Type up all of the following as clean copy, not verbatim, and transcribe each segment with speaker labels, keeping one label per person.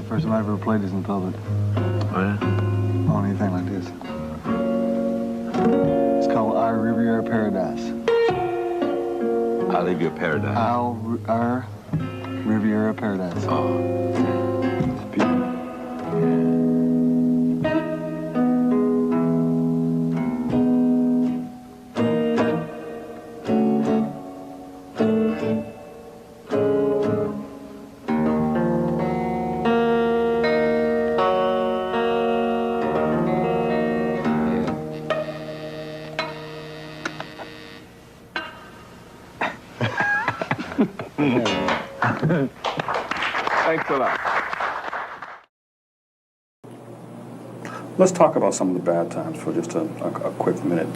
Speaker 1: first time I ever played this in public.
Speaker 2: Oh, yeah?
Speaker 1: On anything like this. It's called Our Riviera Paradise.
Speaker 2: I'll leave you a paradise.
Speaker 1: Our Riviera Paradise.
Speaker 2: Oh. It's beautiful. Thanks a lot.
Speaker 3: Let's talk about some of the bad times for just a quick minute.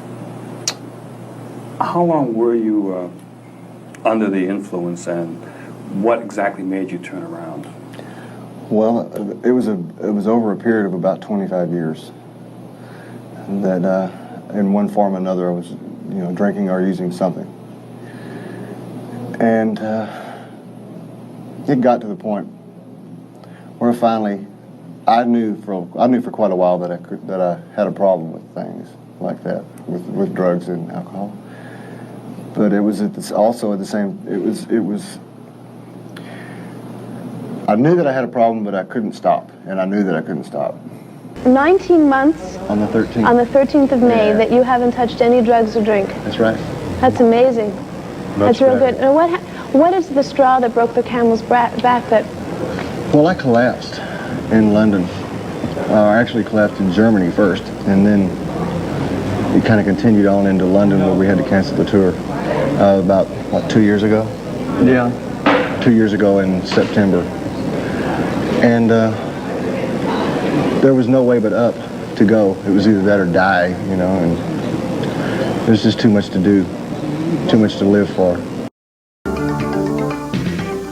Speaker 3: How long were you under the influence, and what exactly made you turn around?
Speaker 1: Well, it was over a period of about 25 years that in one form or another I was, drinking or using something. And it got to the point where finally I knew for quite a while that I had a problem with things like that, with drugs and alcohol. But it was also at the same. It was. I knew that I had a problem, but I couldn't stop, and I knew that I couldn't stop.
Speaker 4: 19 months.
Speaker 1: On the 13th.
Speaker 4: On the 13th of May, that you haven't touched any drugs or drink.
Speaker 1: That's right.
Speaker 4: That's amazing. That's real good. Now, what is the straw that broke the camel's back? That.
Speaker 1: Well, I collapsed in London. I actually collapsed in Germany first, and then it kind of continued on into London, where we had to cancel the tour about 2 years ago. Yeah. 2 years ago in September, and there was no way but up to go. It was either that or die, and there's just too much to do, too much to live for.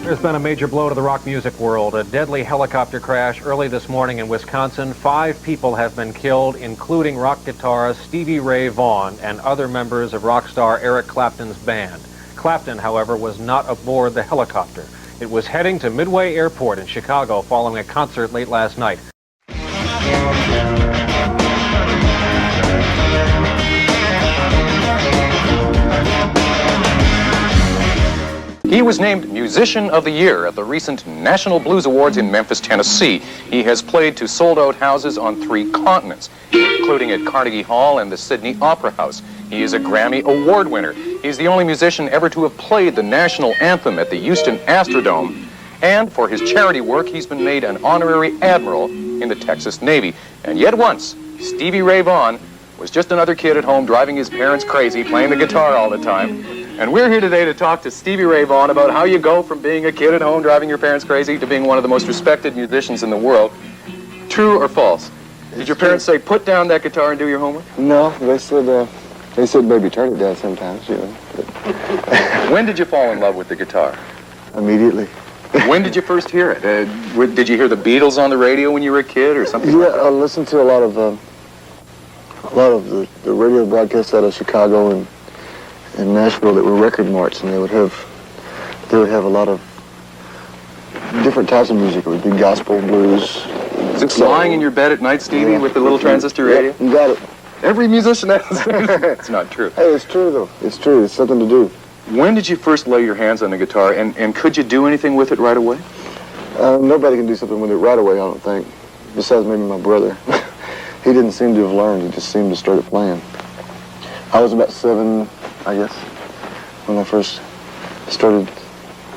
Speaker 5: There's been a major blow to the rock music world. A deadly helicopter crash early this morning in Wisconsin. 5 people have been killed, including rock guitarist Stevie Ray Vaughan and other members of rock star Eric Clapton's band. Clapton, however, was not aboard the helicopter. It was heading to Midway Airport in Chicago following a concert late last night.
Speaker 6: He was named Musician of the Year at the recent National Blues Awards in Memphis, Tennessee. He has played to sold-out houses on 3 continents, including at Carnegie Hall and the Sydney Opera House. He is a Grammy Award winner. He's the only musician ever to have played the national anthem at the Houston Astrodome. And for his charity work, he's been made an honorary admiral in the Texas Navy. And yet once, Stevie Ray Vaughan was just another kid at home driving his parents crazy, playing the guitar all the time. And we're here today to talk to Stevie Ray Vaughan about how you go from being a kid at home driving your parents crazy to being one of the most respected musicians in the world. True or false? Did your parents say, put down that guitar and do your homework?
Speaker 1: No, they said, baby, turn it down sometimes,
Speaker 6: When did you fall in love with the guitar?
Speaker 1: Immediately.
Speaker 6: When did you first hear it? Did you hear the Beatles on the radio when you were a kid or something like that?
Speaker 1: I listened to a lot of the radio broadcasts out of Chicago and Nashville that were record marts, and they would have a lot of different types of music. It would be gospel, blues.
Speaker 6: Is it lying in your bed at night, Stevie, with the little transistor radio?
Speaker 1: You got it.
Speaker 6: Every musician has. It's not true.
Speaker 1: Hey, it's true though. It's true. It's something to do.
Speaker 6: When did you first lay your hands on the guitar, and could you do anything with it right away?
Speaker 1: Nobody can do something with it right away, I don't think. Besides maybe my brother. He didn't seem to have learned. He just seemed to start playing. I was about 7, I guess, when I first started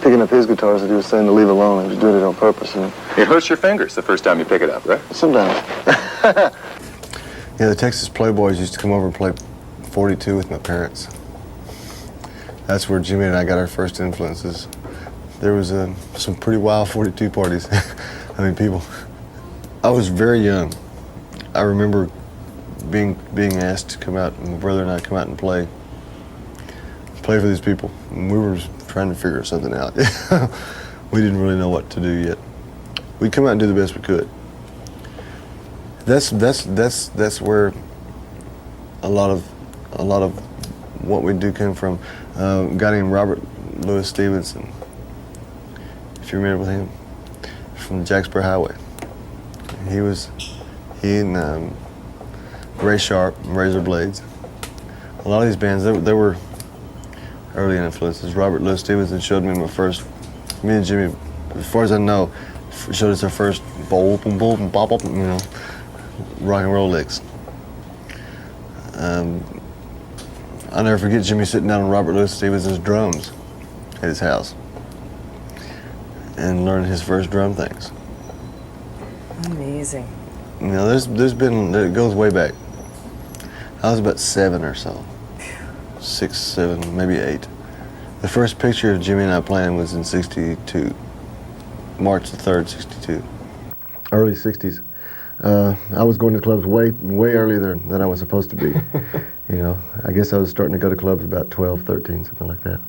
Speaker 1: picking up his guitars that he was saying to leave alone. He was doing it on purpose. And
Speaker 6: it hurts your fingers the first time you pick it up, right?
Speaker 1: Sometimes.
Speaker 7: Yeah, the Texas Playboys used to come over and play 42 with my parents. That's where Jimmy and I got our first influences. There was some pretty wild 42 parties. I mean, people. I was very young. I remember being asked to come out, and my brother and I come out and play for these people. And we were trying to figure something out. We didn't really know what to do yet. We'd come out and do the best we could. That's where a lot of what we do came from. A guy named Robert Louis Stevenson, if you remember him, from Jacksboro Highway. He and Ray Sharp, Razor Blades. A lot of these bands, they were early influences. Robert Louis Stevenson showed me me and Jimmy, as far as I know, showed us our first boom, boom, boom, bop, bop, rock and roll licks. I'll never forget Jimmy sitting down on Robert Louis Stevenson's drums at his house and learning his first drum things.
Speaker 8: Amazing.
Speaker 7: There's been, it goes way back. I was about 7 or so. 6, 7, maybe 8. The first picture of Jimmy and I playing was in '62. March the 3rd, '62. Early 60s. I was going to clubs way earlier than I was supposed to be. I guess I was starting to go to clubs about 12, 13, something like that.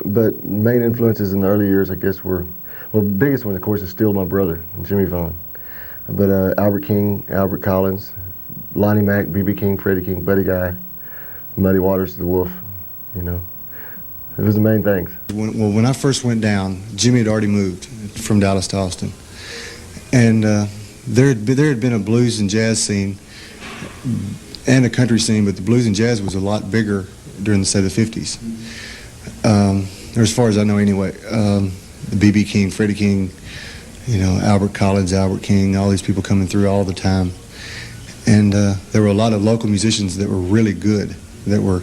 Speaker 7: But main influences in the early years, I guess, were, well, the biggest one, of course, is still my brother, Jimmy Vaughan. But Albert King, Albert Collins, Lonnie Mack, B.B. King, Freddie King, Buddy Guy, Muddy Waters, The Wolf, It was the main things. When I first went down, Jimmy had already moved from Dallas to Austin. And there had been a blues and jazz scene and a country scene, but the blues and jazz was a lot bigger during, say, the 50s. Or as far as I know anyway. The B.B. King, Freddie King, Albert Collins, Albert King, all these people coming through all the time. And there were a lot of local musicians that were really good, that were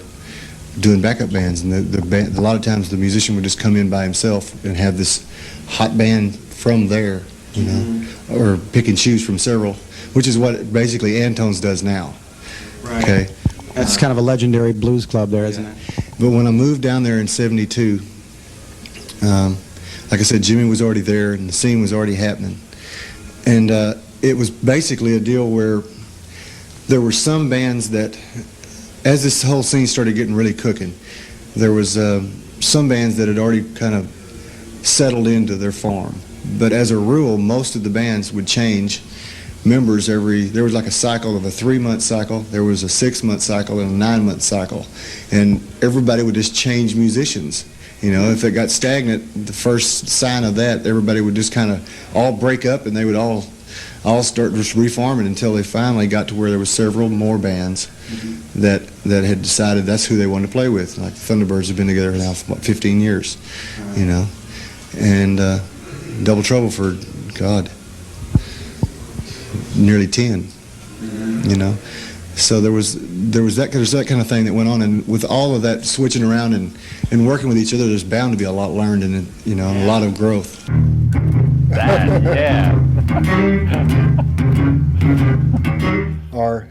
Speaker 7: doing backup bands. And a lot of times the musician would just come in by himself and have this hot band from there, or pick and choose from several, which is what basically Antone's does now.
Speaker 9: Right.
Speaker 7: Okay.
Speaker 9: That's kind of a legendary blues club there, isn't it?
Speaker 7: But when I moved down there in '72, like I said, Jimmy was already there and the scene was already happening. And it was basically a deal where there were some bands that, as this whole scene started getting really cooking, there was some bands that had already kind of settled into their form. But as a rule, most of the bands would change members there was like a cycle of a 3-month cycle, there was a 6-month cycle, and a 9-month cycle. And everybody would just change musicians. If it got stagnant, the first sign of that, everybody would just kind of all break up and they would all start just reforming until they finally got to where there was several more bands that had decided that's who they wanted to play with. Like the Thunderbirds have been together now for about 15 years, and Double Trouble for, God, nearly 10, So there's that kind of thing that went on, and with all of that switching around and working with each other, there's bound to be a lot learned and a lot of growth.
Speaker 5: That, yeah.
Speaker 7: Or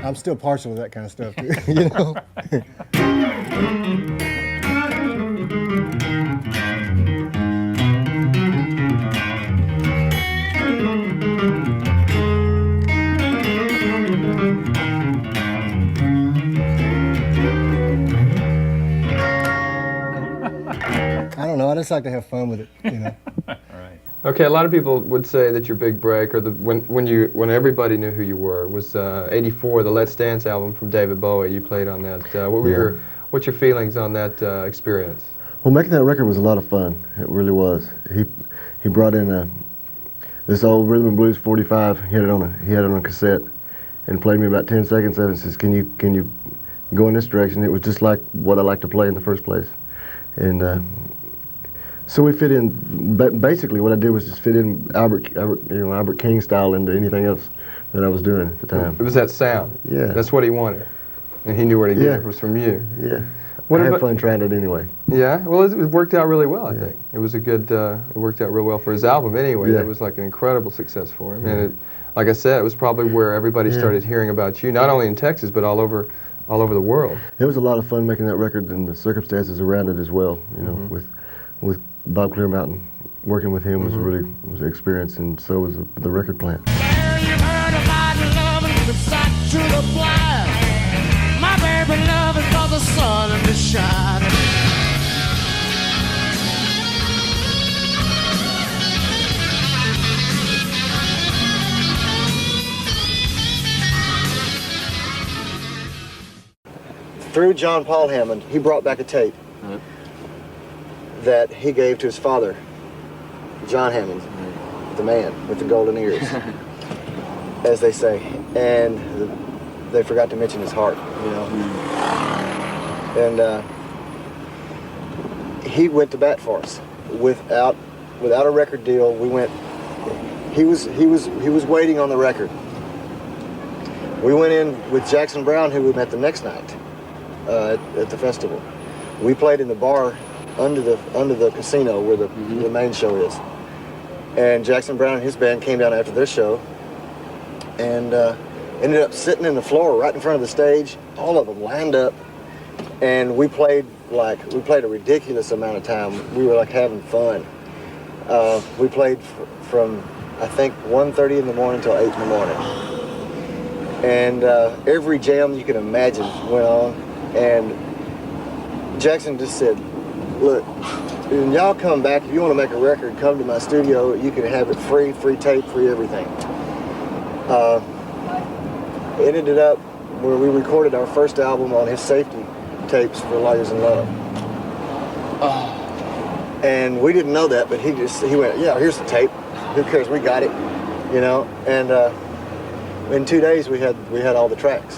Speaker 7: I'm still partial to that kind of stuff, too, I don't know. I just like to have fun with it,
Speaker 10: Okay, a lot of people would say that your big break, or when everybody knew who you were, was '84, the Let's Dance album from David Bowie. You played on that. What's your feelings on that experience?
Speaker 1: Well, making that record was a lot of fun. It really was. He brought in this old rhythm and blues 45. He had it on a cassette, and played me about 10 seconds of it. And says, "Can you go in this direction?" It was just like what I like to play in the first place, and so we fit in. Basically, what I did was just fit in Albert King style into anything else that I was doing at the time.
Speaker 10: It was that sound.
Speaker 1: Yeah.
Speaker 10: That's what he wanted, and he knew where to get it. It was from you.
Speaker 1: Yeah. I had fun trying it anyway.
Speaker 10: Yeah. Well, it worked out really well. I think it was a good. It worked out real well for his album. Anyway, it was like an incredible success for him, and like I said, it was probably where everybody started hearing about you, not only in Texas but all over the world.
Speaker 1: It was a lot of fun making that record and the circumstances around it as well. With Bob Clearmountain, working with him was an experience, and so was the record plant. Through John Paul Hammond, he brought back a tape. that he gave to his father, John Hammond, the man with the golden ears, as they say. And they forgot to mention his heart, you know. And he went to bat for us without a record deal. We went. He was waiting on the record. We went in with Jackson Browne, who we met the next night at the festival. We played in the bar under the casino where the main show is. And Jackson Browne and his band came down after their show and ended up sitting in the floor right in front of the stage. All of them lined up, and we played a ridiculous amount of time. We were like having fun. We played from I think 1:30 in the morning till 8 in the morning. And every jam you can imagine went on. And Jackson just said, look, when y'all come back, if you want to make a record, come to my studio. You can have it free tape, free everything. It ended up where we recorded our first album on his safety tapes for Lawyers in Love. And we didn't know that, but he went, yeah, here's the tape. Who cares? We got it, you know. And in 2 days, we had all the tracks.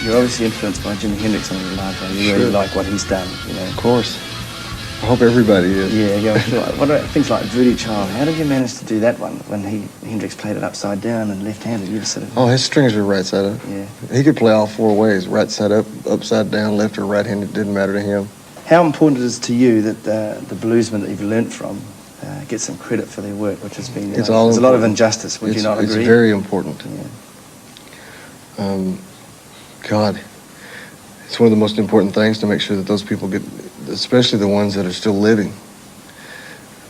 Speaker 8: You're obviously influenced by Jimi Hendrix on your life, and you really like what he's done, you know.
Speaker 1: Of course. I hope everybody is.
Speaker 8: Yeah. What about things like Voodoo Child? How did you manage to do that one when Hendrix played it upside down and left-handed? You just sort of...
Speaker 1: Oh, his strings were right side up.
Speaker 8: Yeah.
Speaker 1: He could play all four ways, right side up, upside down, left or right-handed, didn't matter to him.
Speaker 8: How important it is to you that the bluesmen that you've learnt from get some credit for their work, which has been...
Speaker 1: There's
Speaker 8: a lot of injustice, would you not agree?
Speaker 1: It's very important.
Speaker 8: Yeah.
Speaker 1: God, it's one of the most important things to make sure that those people get, especially the ones that are still living,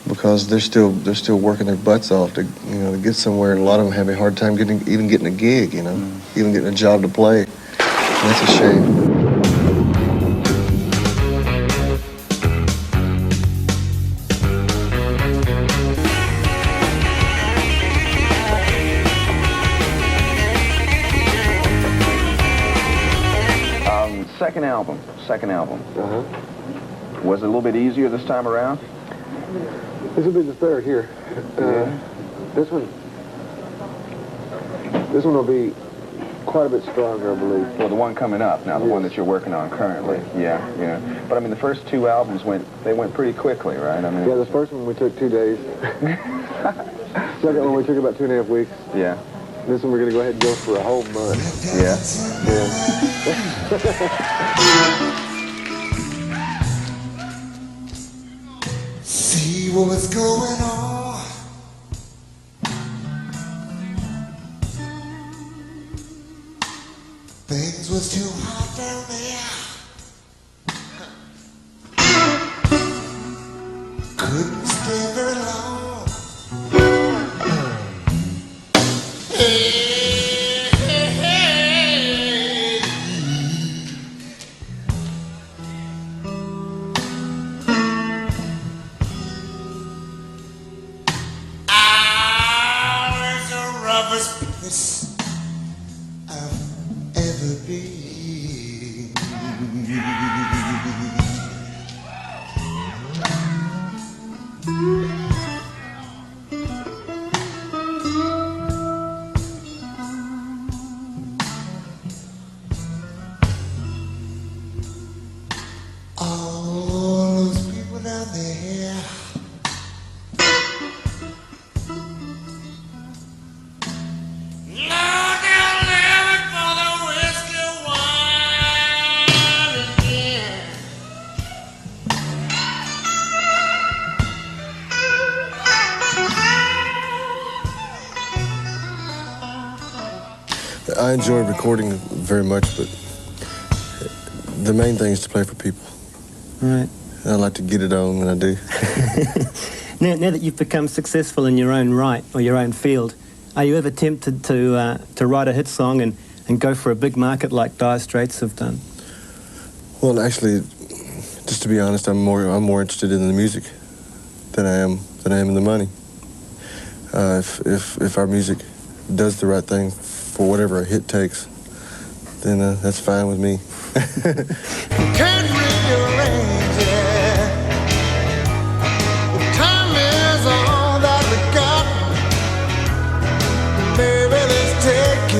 Speaker 1: because they're still working their butts off to to get somewhere, and a lot of them have a hard time even getting a gig, even getting a job to play. And that's a shame.
Speaker 2: Second album. Was it a little bit easier this time around?
Speaker 1: This will be the third here. This one will be quite a bit stronger, I believe.
Speaker 2: Well, the one coming up now, the one that you're working on currently. Yeah. But I mean, the first two albums went pretty quickly, right? I mean,
Speaker 1: yeah, the first one we took 2 days. Second one we took about 2.5 weeks.
Speaker 2: Yeah.
Speaker 1: This one we're gonna go ahead and go for a whole month.
Speaker 2: Yeah.
Speaker 11: See what's going on. Things was too hot down there. Couldn't stay very long. I've ever been.
Speaker 7: I enjoy recording very much, but the main thing is to play for people.
Speaker 12: Right.
Speaker 7: I like to get it on when I do.
Speaker 12: Now that you've become successful in your own right, or your own field, are you ever tempted to write a hit song and go for a big market like Dire Straits have done?
Speaker 7: Well, actually, just to be honest, I'm more interested in the music than I am in the money. If our music does the right thing for whatever a hit takes, then that's fine with me.
Speaker 11: Can't rearrange it. Time is all that we got. Baby, let's take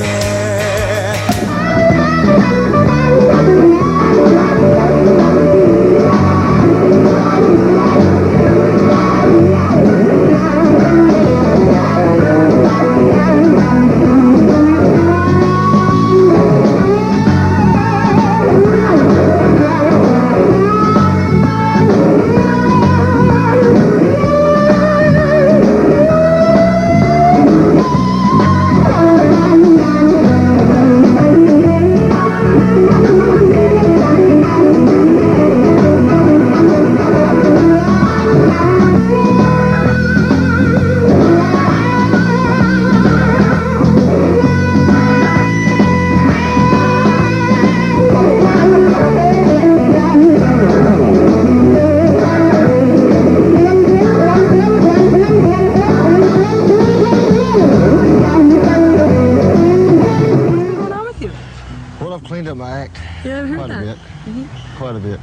Speaker 7: quite a bit.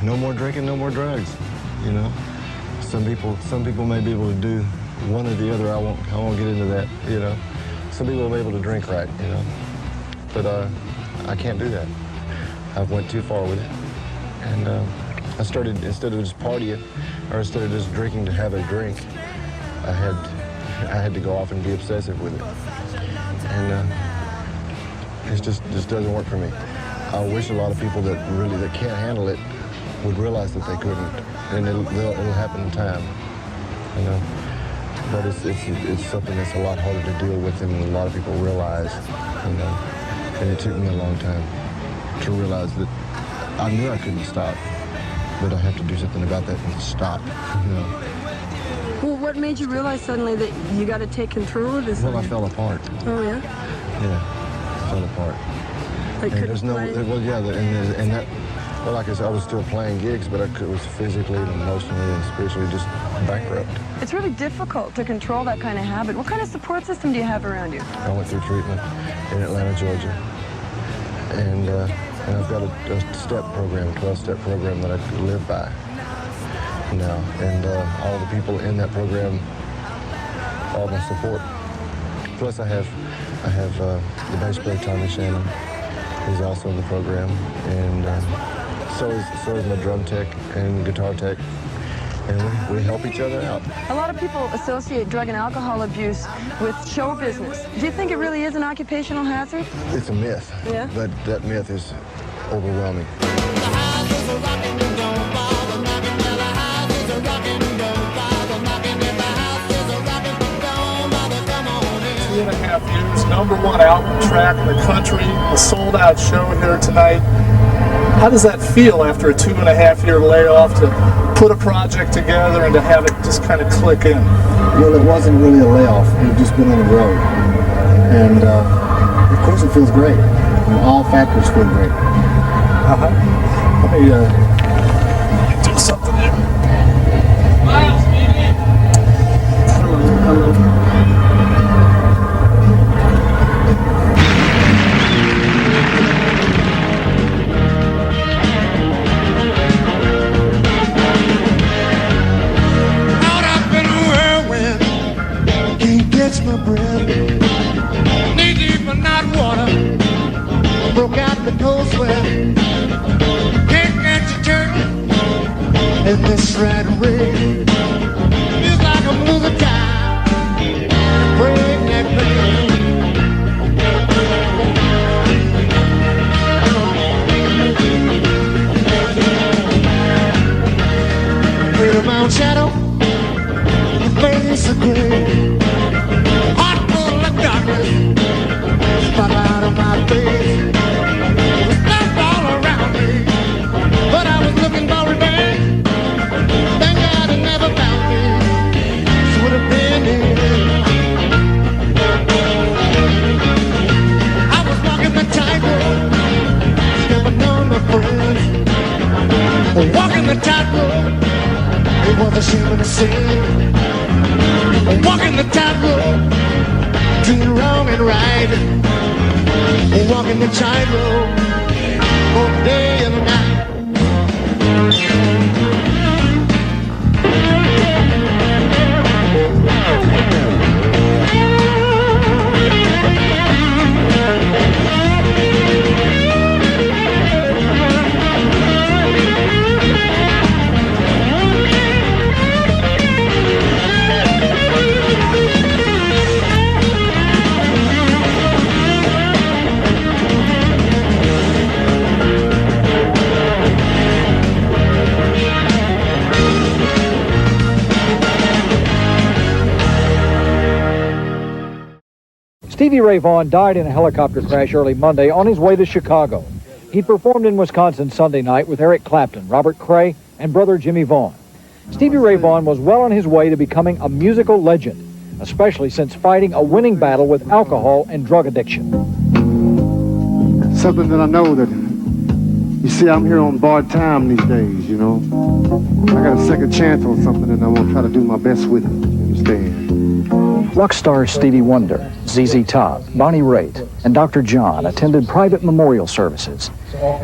Speaker 7: No more drinking, no more drugs. You know, some people may be able to do one or the other. I won't get into that. You know, some people will be able to drink right. You know, but I can't do that. I've went too far with it, and I started, instead of just partying or instead of just drinking to have a drink, I had to go off and be obsessive with it, and it just doesn't work for me. I wish a lot of people that can't handle it would realize that they couldn't, and it'll happen in time, you know. But it's something that's a lot harder to deal with than a lot of people realize, you know. And it took me a long time to realize that I knew I couldn't stop, but I have to do something about that and stop, you know.
Speaker 13: Well, what made you realize suddenly that you got to take control of this?
Speaker 7: Well, I fell apart.
Speaker 13: Oh yeah.
Speaker 7: Yeah, I fell apart.
Speaker 13: Like,
Speaker 7: and there's no, well, yeah, and that, well, like I said, I was still playing gigs, but I was physically and emotionally and spiritually just bankrupt.
Speaker 13: It's really difficult to control that kind of habit. What kind of support system do you have around you?
Speaker 7: I went through treatment in Atlanta, Georgia, and I've got a step program, a 12-step program that I live by now, and all the people in that program, all my support. Plus, I have the bass player Tommy Shannon. He's also in the program, and so is my drum tech and guitar tech, and we help each other out.
Speaker 13: A lot of people associate drug and alcohol abuse with show business. Do you think it really is an occupational hazard?
Speaker 7: It's a myth,
Speaker 13: yeah.
Speaker 7: But that myth is overwhelming.
Speaker 14: 2.5 years, #1 album track in the country, a sold-out show here tonight. How does that feel after a 2.5-year layoff to put a project together and to have it just kind of click in?
Speaker 1: Well, it wasn't really a layoff. We've just been on the road. And of course it feels great. And all factors feel great.
Speaker 14: Let me do something here. Miles, baby! Hello.
Speaker 11: My breath, knee deep but not water, broke out the cold sweat, can't catch a turn in this spotlight on my face. There was stuff all around me, but I was looking for revenge. Thank God it never found me. This would have been it. I was walking the tightrope, stepping on my friends. Walking the tightrope, it was a shame to sin. Walking the tightrope, between wrong and right. Walking the tightrope, both day and night.
Speaker 15: Stevie Ray Vaughan died in a helicopter crash early Monday on his way to Chicago. He performed in Wisconsin Sunday night with Eric Clapton, Robert Cray, and brother Jimmy Vaughan. Stevie Ray Vaughan was well on his way to becoming a musical legend, especially since fighting a winning battle with alcohol and drug addiction.
Speaker 16: Something that I know that, you see, I'm here on borrowed time these days, you know. I got a second chance on something and I'm gonna try to do my best with it, you understand?
Speaker 15: Rock stars Stevie Wonder, ZZ Top, Bonnie Raitt, and Dr. John attended private memorial services.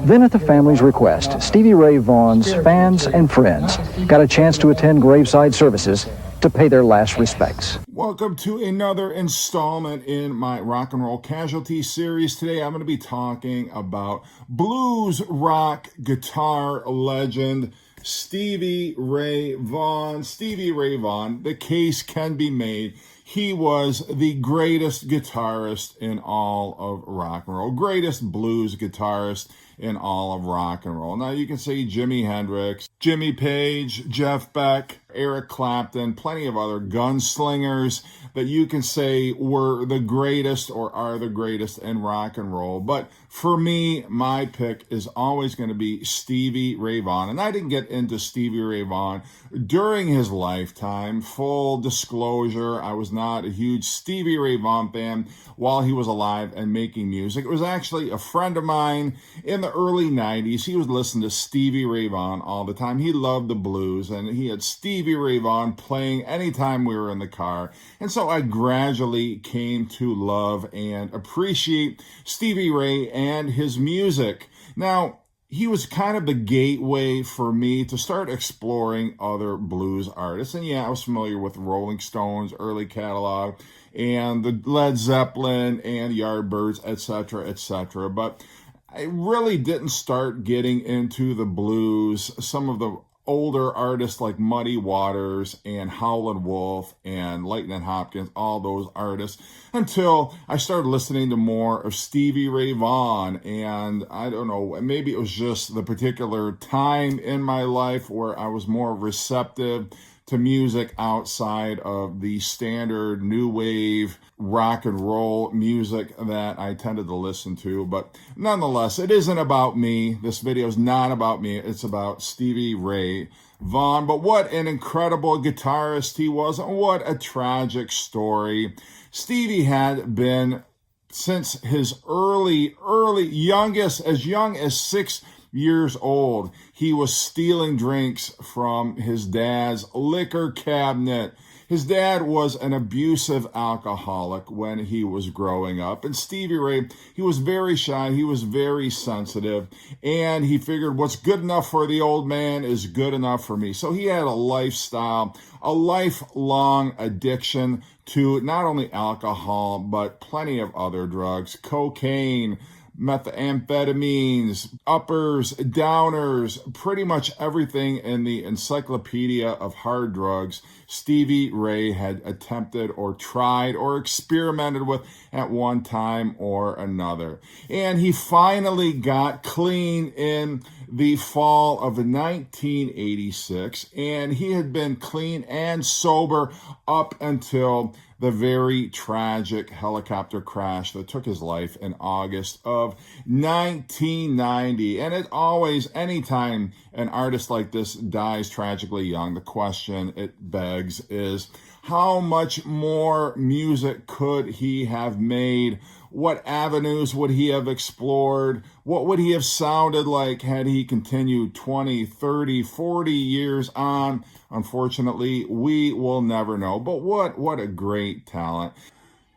Speaker 15: Then at the family's request, Stevie Ray Vaughan's fans and friends got a chance to attend graveside services to pay their last respects.
Speaker 17: Welcome to another installment in my Rock and Roll Casualties series. Today I'm going to be talking about blues rock guitar legend Stevie Ray Vaughan. Stevie Ray Vaughan, the case can be made. He was the greatest guitarist in all of rock and roll, greatest blues guitarist in all of rock and roll. Now you can say Jimi Hendrix, Jimmy Page, Jeff Beck, Eric Clapton, plenty of other gunslingers that you can say were the greatest or are the greatest in rock and roll. But for me, my pick is always going to be Stevie Ray Vaughan. And I didn't get into Stevie Ray Vaughan during his lifetime. Full disclosure, I was not a huge Stevie Ray Vaughan fan while he was alive and making music. It was actually a friend of mine in the early 90s. He was listening to Stevie Ray Vaughan all the time. He loved the blues, and he had Stevie Ray Vaughan playing anytime we were in the car. And so I gradually came to love and appreciate Stevie Ray and his music. Now, he was kind of the gateway for me to start exploring other blues artists. And yeah, I was familiar with Rolling Stones, early catalog, and the Led Zeppelin and Yardbirds, etc., etc. But I really didn't start getting into the blues. Some of the older artists like Muddy Waters and Howlin' Wolf and Lightnin' Hopkins, all those artists, until I started listening to more of Stevie Ray Vaughan. And I don't know, maybe it was just the particular time in my life where I was more receptive to music outside of the standard new wave rock and roll music that I tended to listen to. But nonetheless, it isn't about me. This video is not about me. It's about Stevie Ray Vaughan. But what an incredible guitarist he was, and what a tragic story. Stevie had been, since his youngest, as young as 6 years old, he was stealing drinks from his dad's liquor cabinet. His dad was an abusive alcoholic when he was growing up. And Stevie Ray, he was very shy, he was very sensitive, and he figured what's good enough for the old man is good enough for me. So he had a lifestyle, a lifelong addiction to not only alcohol, but plenty of other drugs, cocaine, methamphetamines, uppers, downers, pretty much everything in the encyclopedia of hard drugs Stevie Ray had attempted or tried or experimented with at one time or another. And he finally got clean in the fall of 1986, and he had been clean and sober up until the very tragic helicopter crash that took his life in August of 1990. And it always, anytime an artist like this dies tragically young, the question it begs is, how much more music could he have made? What avenues would he have explored? What would he have sounded like had he continued 20, 30, 40 years on? Unfortunately, we will never know. But what a great talent.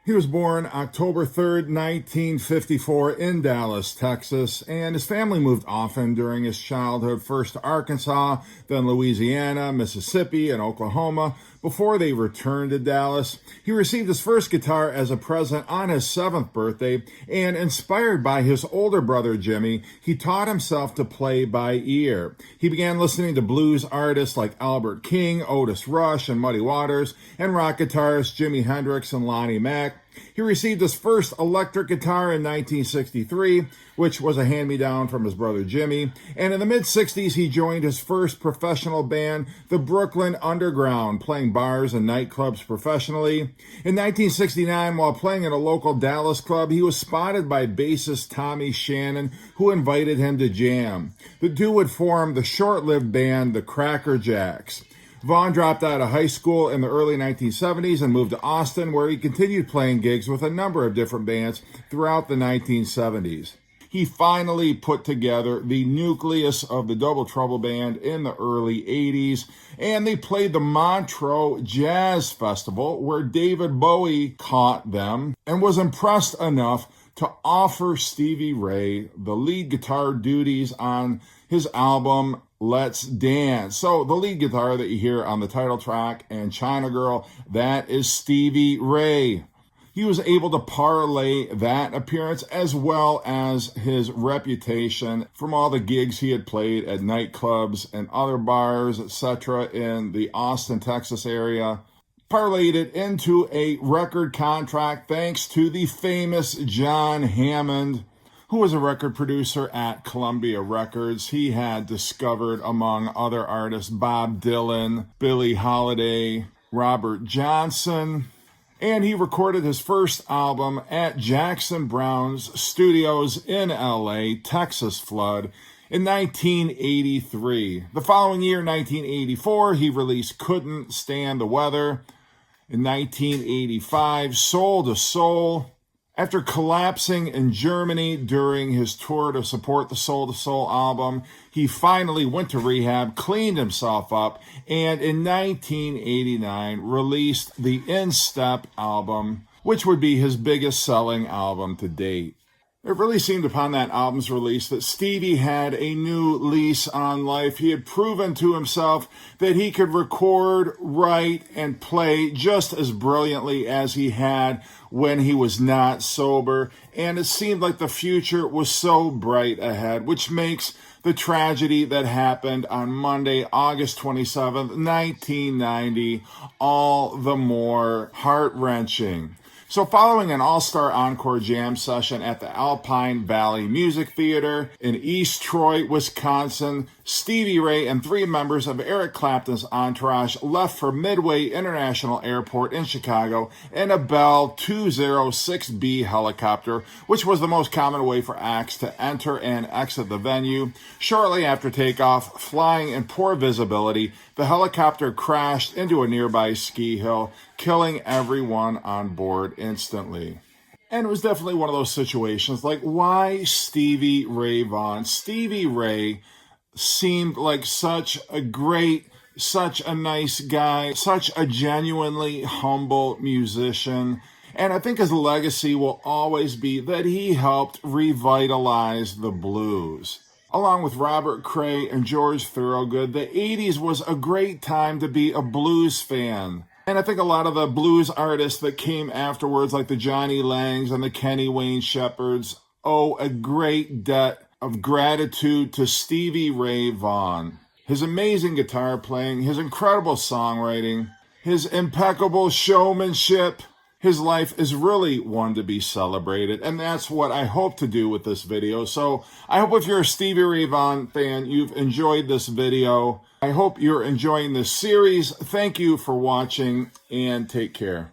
Speaker 17: He was born October 3rd, 1954 in Dallas, Texas, and his family moved often during his childhood, first to Arkansas, then Louisiana, Mississippi, and Oklahoma, before they returned to Dallas. He received his first guitar as a present on his 7th birthday, and inspired by his older brother Jimmy, he taught himself to play by ear. He began listening to blues artists like Albert King, Otis Rush, and Muddy Waters, and rock guitarists Jimi Hendrix and Lonnie Mack. He received his first electric guitar in 1963, which was a hand-me-down from his brother Jimmy. And in the mid-60s, he joined his first professional band, the Brooklyn Underground, playing bars and nightclubs professionally. In 1969, while playing at a local Dallas club, he was spotted by bassist Tommy Shannon, who invited him to jam. The two would form the short-lived band, the Cracker Jacks. Vaughan dropped out of high school in the early 1970s and moved to Austin, where he continued playing gigs with a number of different bands throughout the 1970s. He finally put together the nucleus of the Double Trouble Band in the early 80s, and they played the Montreux Jazz Festival, where David Bowie caught them and was impressed enough to offer Stevie Ray the lead guitar duties on his album Let's Dance. So the lead guitar that you hear on the title track and China Girl, that is Stevie Ray. He was able to parlay that appearance as well as his reputation from all the gigs he had played at nightclubs and other bars, etc. in the Austin, Texas area. Parlayed it into a record contract thanks to the famous John Hammond, who was a record producer at Columbia Records. He had discovered, among other artists, Bob Dylan, Billie Holiday, Robert Johnson, and he recorded his first album at Jackson Browne's studios in LA, Texas Flood, in 1983. The following year, 1984, he released Couldn't Stand the Weather. In 1985, Soul to Soul. After collapsing in Germany during his tour to support the Soul to Soul album, he finally went to rehab, cleaned himself up, and in 1989 released the In Step album, which would be his biggest selling album to date. It really seemed upon that album's release that Stevie had a new lease on life. He had proven to himself that he could record, write, and play just as brilliantly as he had when he was not sober. And it seemed like the future was so bright ahead, which makes the tragedy that happened on Monday, August 27th, 1990, all the more heart-wrenching. So following an all-star encore jam session at the Alpine Valley Music Theater in East Troy, Wisconsin, Stevie Ray and 3 members of Eric Clapton's entourage left for Midway International Airport in Chicago in a Bell 206B helicopter, which was the most common way for acts to enter and exit the venue. Shortly after takeoff, flying in poor visibility, the helicopter crashed into a nearby ski hill, killing everyone on board instantly. And it was definitely one of those situations like, why Stevie Ray Vaughan? Stevie Ray seemed like such a nice guy, such a genuinely humble musician. And I think his legacy will always be that he helped revitalize the blues. Along with Robert Cray and George Thorogood, the 80s was a great time to be a blues fan. And I think a lot of the blues artists that came afterwards, like the Johnny Langs and the Kenny Wayne Shepherds, owe a great debt of gratitude to Stevie Ray Vaughan. His amazing guitar playing, his incredible songwriting, his impeccable showmanship, his life is really one to be celebrated, and that's what I hope to do with this video. So I hope if you're a Stevie Ray Vaughan fan, you've enjoyed this video. I hope you're enjoying this series. Thank you for watching, and take care.